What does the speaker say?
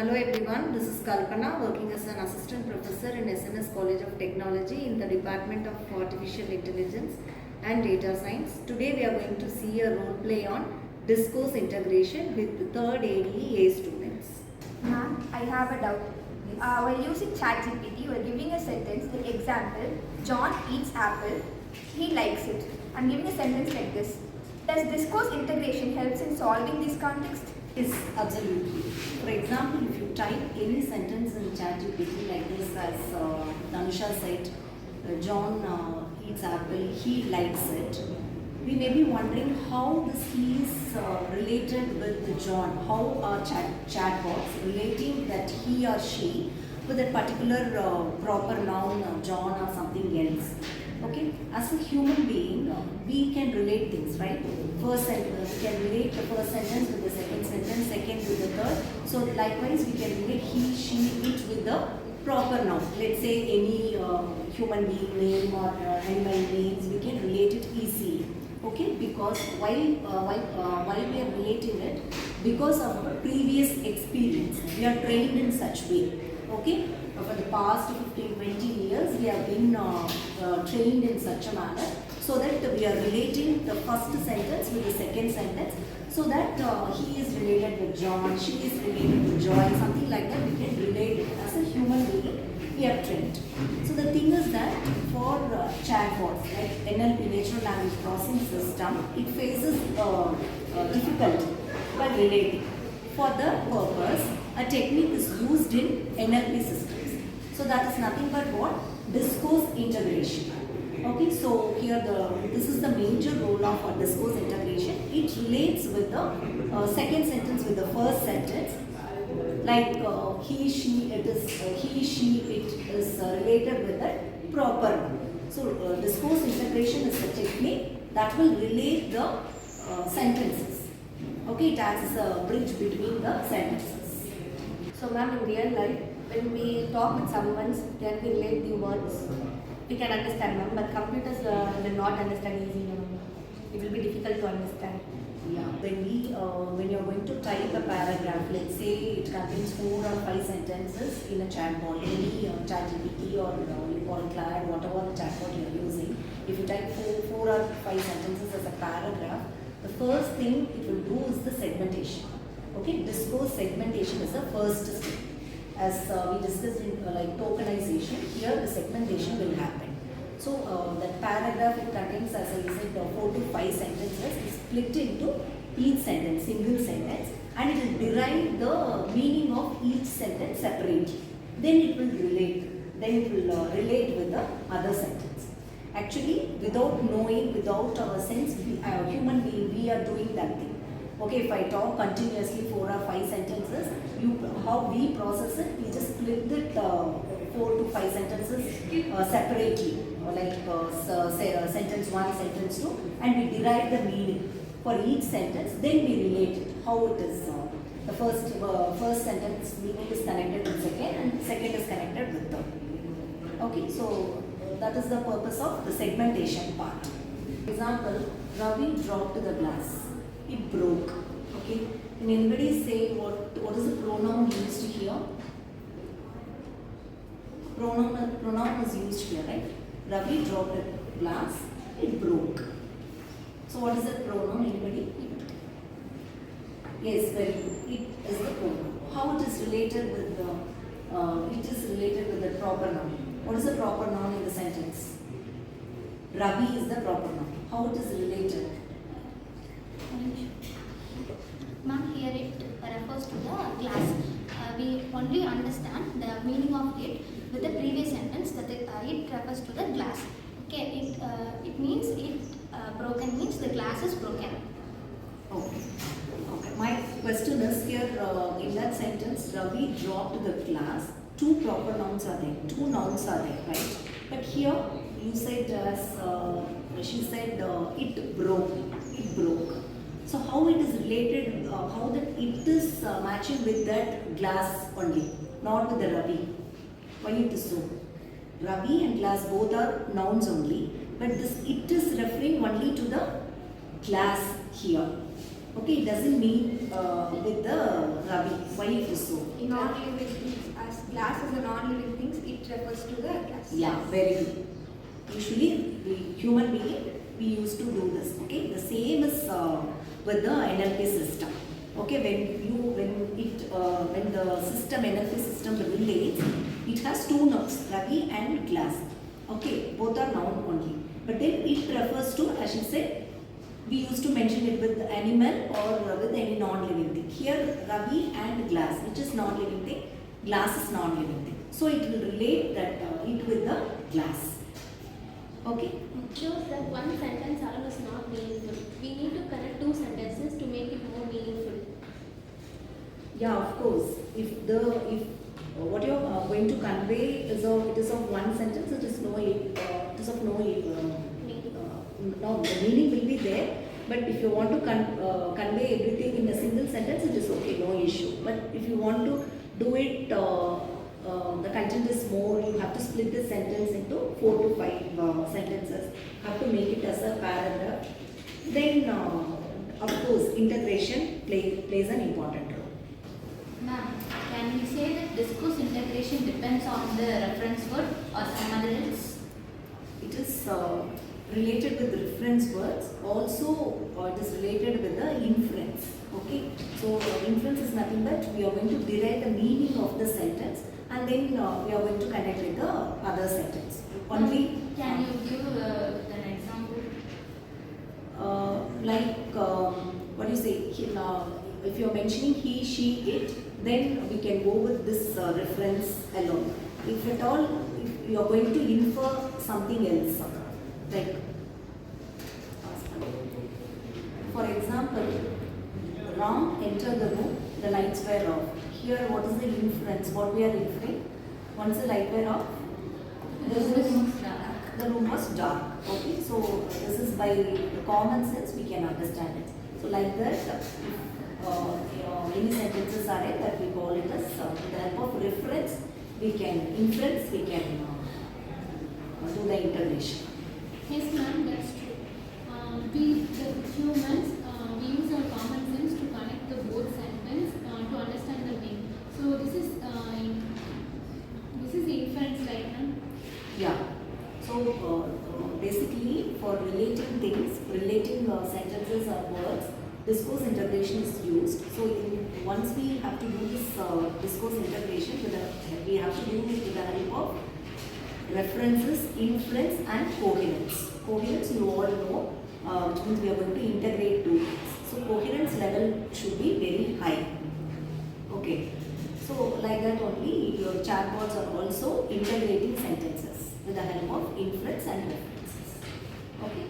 Hello everyone, this is Kalpana working as an assistant professor in SNS College of Technology in the Department of Artificial Intelligence and Data Science. Today we are going to see a role play on discourse integration with the third ADE students. Ma'am, I have a doubt. While using ChatGPT, we're giving a sentence, the example, John eats apple, he likes it. I'm giving a sentence like this. Does discourse integration helps in solving this context? Yes, absolutely. For example, if you type any sentence in ChatGPT like this as Danusha said, John eats apple, he likes it. We may be wondering how this he is related with the John, how are chatbots relating that he or she with a particular proper noun, John or something else. Okay, as a human being, we can relate things, right? First sentence, we can relate the first sentence with the second sentence, second with the third. So likewise, we can relate he, she, it with the proper noun. Let's say any human being name or animal names, we can relate it easily. Okay, because while we are relating it, because of our previous experience, we are trained in such way. Okay, for the past 15-20 years, we have been trained in such a manner so that we are relating the first sentence with the second sentence, so that he is related with John, she is related with Joy, something like that. We can relate it as a human being. We are trained. So the thing is that for chatbots like NLP, natural language processing system, it faces difficulty while relating. For the purpose, a technique is used in NLP systems. So that is nothing but what? Discourse integration. Okay, so here this is the major role of discourse integration. It relates with the second sentence with the first sentence. Like he, she, it is he, she, it is related with the proper noun. So discourse integration is a technique that will relate the sentences. Okay, it acts as a bridge between the sentences. So ma'am, in real life, when we talk with someone, then we relate the words, we can understand ma'am, but computers will not understand easily. It will be difficult to understand. Yeah, when you're going to type a paragraph, let's say it contains 4 or 5 sentences in a chatbot, any ChatGPT or Cloud, whatever the chatbot you're using. If you type 4 or 5 sentences as a paragraph, the first thing it will do is the segmentation. Okay, discourse segmentation is the first step. As we discussed in like tokenization, here the segmentation will happen. So that paragraph, it contains, as I said, 4 to 5 sentences is split into each sentence, single sentence, and it will derive the meaning of each sentence separately. Then it will relate. Then it will relate with the other sentence. Actually, without knowing, without our sense, human being, we are doing that thing. Okay, if I talk continuously 4 or 5 sentences, how we process it, we just split it 4 to 5 sentences separately, like sentence 1, sentence 2, and we derive the meaning for each sentence. Then we relate it, how it is. The first sentence meaning is connected with second, and second is connected with third. Okay, so that is the purpose of the segmentation part. Example, Ravi dropped the glass. It broke. Okay. Can anybody say what is the pronoun used here? Pronoun is used here, right? Ravi dropped a glass. It broke. So what is the pronoun? Anybody? Yes, very good. It is the pronoun. How it is related with the? It is related with the proper noun. What is the proper noun in the sentence? Ravi is the proper noun. How it is related? Ma'am, here it refers to the glass. We only understand the meaning of it with the previous sentence that it refers to the glass. Okay, it means broken means the glass is broken. Okay. Okay. My question is here in that sentence, Ravi dropped the glass. 2 proper nouns are there. 2 nouns are there, right? But here you said she said it broke. It broke. So how it is related, how that it is matching with that glass only, not with the Ravi. Why it is so? Ravi and glass both are nouns only, but this it is referring only to the glass here. Okay, it doesn't mean with the Ravi. Why it is so? Non-living things, as glass is a non-living things, it refers to the glass. Yeah, very good. Usually, we human being, we used to do this. Okay, the same is with the NLP system. Okay, when the system NLP system relates, it has two nouns, Ravi and glass. Okay, both are noun only. But then it refers to, as you said, we used to mention it with animal or with any non-living thing. Here, Ravi and glass, which is non-living thing, glass is non-living thing. So it will relate that it with the glass. Okay. Shows that one sentence alone is not meaningful. We need to connect two sentences to make it more meaningful. Yeah, of course. If what you're going to convey is it is of one sentence, it is of no no, the meaning will be there. But if you want to convey everything in a single sentence, it is okay, no issue. But if you want to do it, the content is more, you have to split the sentence into 4 to 5 sentences, have to make it as a paragraph. Then, of course, integration plays an important role. Ma'am, can we say that discourse integration depends on the reference word or some other else? It is related with reference words. Also, it is related with the inference. Okay. So, inference is nothing but we are going to derive the meaning of the sentence, and then we are going to connect with the other sentence. Only. Can you give an example? What do you say? If you are mentioning he, she, it, then we can go with this reference alone. If at all, if you are going to infer something else, like, for example, Ram entered the room, the lights were off. Here, what is the inference? What we are inferring? Once the light were off, the room was dark. Okay, so this is by the common sense we can understand it. So like that, any sentences are there that we call it as with the help of reference, we can inference, we can do the integration. Yes, ma'am, that's true. We, the humans, we use our common sense to connect the both sentence to understand the meaning. So this is inference, right, ma'am? Yeah. So basically, for relating things, relating sentences or words, discourse integration is used. So once we have to do this discourse integration, we have to do it with the help of references, inference, and coherence. Coherence, you all know, which means we are going to integrate two things. So coherence level should be very high. Okay. So like that only, your chatbots are also integrating sentences with the help of inference and references. Okay.